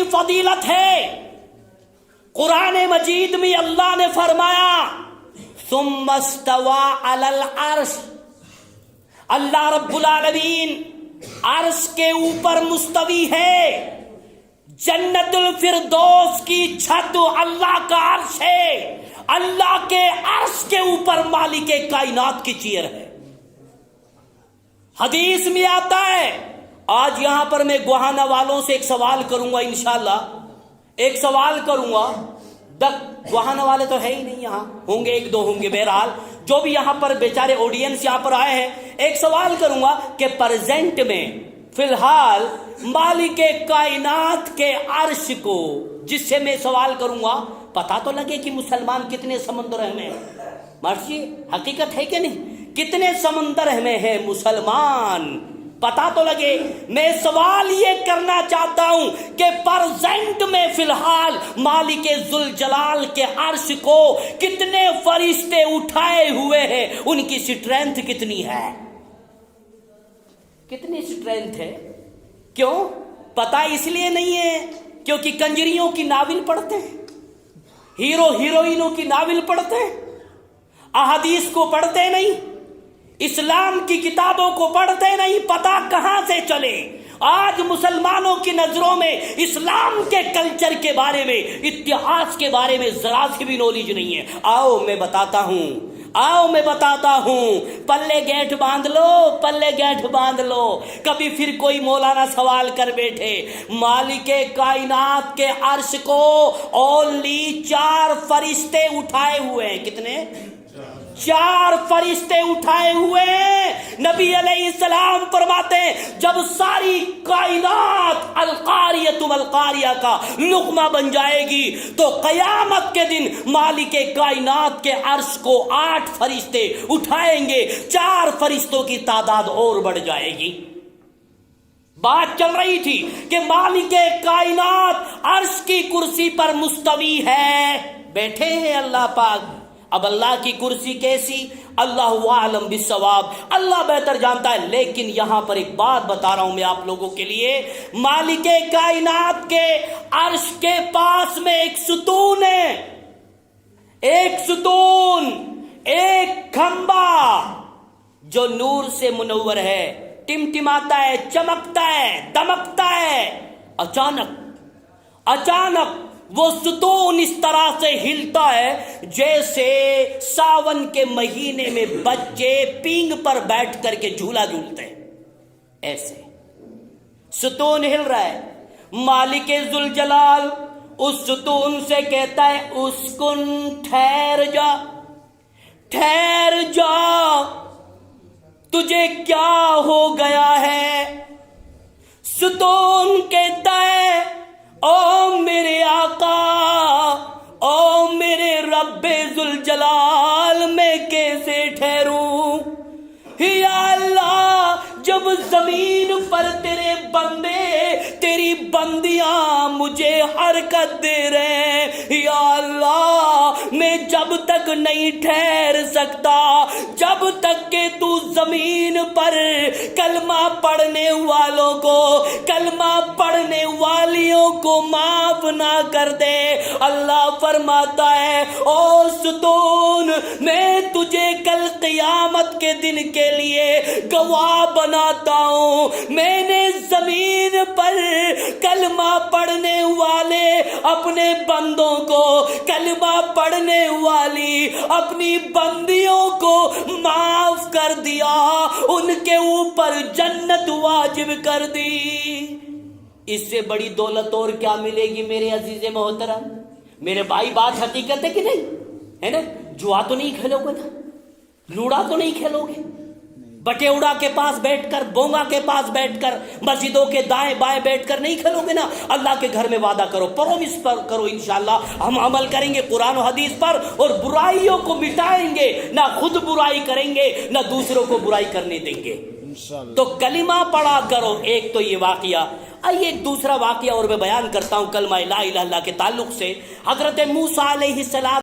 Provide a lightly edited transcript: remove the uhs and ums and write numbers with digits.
بڑی فضیلت ہے. قرآن مجید میں اللہ نے فرمایا ثم استوى علی العرش، اللہ رب العالمین عرش کے اوپر مستوی ہے. جنت الفردوس کی چھت اللہ کا عرش ہے. اللہ کے عرش کے اوپر مالک کائنات کی چیئر ہے. حدیث میں آتا ہے، آج یہاں پر میں گوہانا والوں سے ایک سوال کروں گا انشاءاللہ، ایک سوال کروں گا. گوہانا والے تو ہے ہی نہیں، یہاں ہوں گے ایک دو ہوں گے، بہرحال جو بھی یہاں پر بیچارے آڈینس یہاں پر آئے ہیں، ایک سوال کروں گا کہ پریزنٹ میں فی الحال مالک کائنات کے عرش کو، جس سے میں سوال کروں گا پتہ تو لگے کہ مسلمان کتنے سمندر میں ہیں. مرشی حقیقت ہے کہ نہیں؟ کتنے سمندر میں ہے مسلمان، پتہ تو لگے. میں سوال یہ کرنا چاہتا ہوں کہ پرزینٹ میں فی الحال مالک ذوالجلال کے عرش کو کتنے فرشتے اٹھائے ہوئے ہیں، ان کی اسٹرینتھ کتنی ہے؟ کتنی اسٹرینتھ ہے؟ کیوں پتہ؟ اس لیے نہیں ہے کیونکہ کنجریوں کی ناول پڑھتے ہیں، ہیرو ہیروئنوں کی ناول پڑھتے ہیں، احادیث کو پڑھتے نہیں، اسلام کی کتابوں کو پڑھتے نہیں. پتہ کہاں سے چلے؟ آج مسلمانوں کی نظروں میں اسلام کے کلچر کے بارے میں، اتہاس کے بارے میں ذرا سی بھی نالج نہیں ہے. آؤ میں بتاتا ہوں. پلے گیٹ باندھ لو، پلے گیٹ باندھ لو. کبھی پھر کوئی مولانا سوال کر بیٹھے مالک کائنات کے عرش کو اونلی 4 فرشتے اٹھائے ہوئے ہیں. کتنے؟ 4 فرشتے اٹھائے ہوئے ہیں. نبی علیہ السلام فرماتے ہیں جب ساری کائنات القاریۃ والقاریہ کا لقمہ بن جائے گی تو قیامت کے دن مالک کائنات کے عرش کو 8 فرشتے اٹھائیں گے، 4 فرشتوں کی تعداد اور بڑھ جائے گی. بات چل رہی تھی کہ مالک کائنات عرش کی کرسی پر مستوی ہے، بیٹھے ہیں اللہ پاک. اب اللہ کی کرسی کیسی؟ اللہ عالم بالصواب، اللہ بہتر جانتا ہے. لیکن یہاں پر ایک بات بتا رہا ہوں میں آپ لوگوں کے لیے، مالک کائنات کے عرش کے پاس میں ایک ستون ہے، ایک ستون، ایک کھمبا جو نور سے منور ہے، ٹمٹماتا ہے، چمکتا ہے، دمکتا ہے. اچانک وہ ستون اس طرح سے ہلتا ہے جیسے ساون کے مہینے میں بچے پینگ پر بیٹھ کر کے جھولا جھولتے ہیں. ایسے ستون ہل رہا ہے. مالک ذوالجلال اس ستون سے کہتا ہے اسکن، ٹھہر جا، ٹھہر جا، تجھے کیا ہو گیا ہے؟ ستون کہتا ہے او میرے آقا، او میرے رب ذوالجلال، میں کیسے ٹھہروں؟ یا اللہ، جب زمین پر تیرے بندے، تیری بندیاں مجھے حرکت دے رہے ہیں، یا اللہ میں جب تک نہیں ٹھہر سکتا جب تک کہ تو زمین پر کلمہ پڑھنے والوں کو، کلمہ پڑھنے والیوں کو معاف نہ کر دے. اللہ فرماتا ہے او ستون، میں تجھے کل قیامت کے دن کے لیے گواہ بناتا ہوں. میں نے زمین پر کلمہ پڑھنے والے اپنے بندوں کو، کلمہ پڑھنے والی اپنی بندیوں کو معاف کر دیا، ان کے اوپر جنت واجب کر دی. اس سے بڑی دولت اور کیا ملے گی میرے عزیز محترم؟ میرے بھائی بات حقیقت ہے کہ نہیں ہے نا؟ جوا تو نہیں کھیلو گے نا، لوڑا تو نہیں کھیلو گے، بٹے اڑا کے پاس بیٹھ کر، بونگا کے پاس بیٹھ کر، مسجدوں کے دائیں بائیں بیٹھ کر نہیں کھیلو گے نا. اللہ کے گھر میں وعدہ کرو، پرومس پر کرو، انشاءاللہ ہم عمل کریں گے قرآن و حدیث پر اور برائیوں کو مٹائیں گے، نہ خود برائی کریں گے نہ دوسروں کو برائی کرنے دیں گے. تو کلمہ پڑھا کرو. ایک تو یہ واقعہ. آئیے ایک دوسرا واقعہ اور میں بیان کرتا ہوں کلمہ لا الہ الا اللہ کے تعلق سے. حضرت موسیٰ علیہ السلام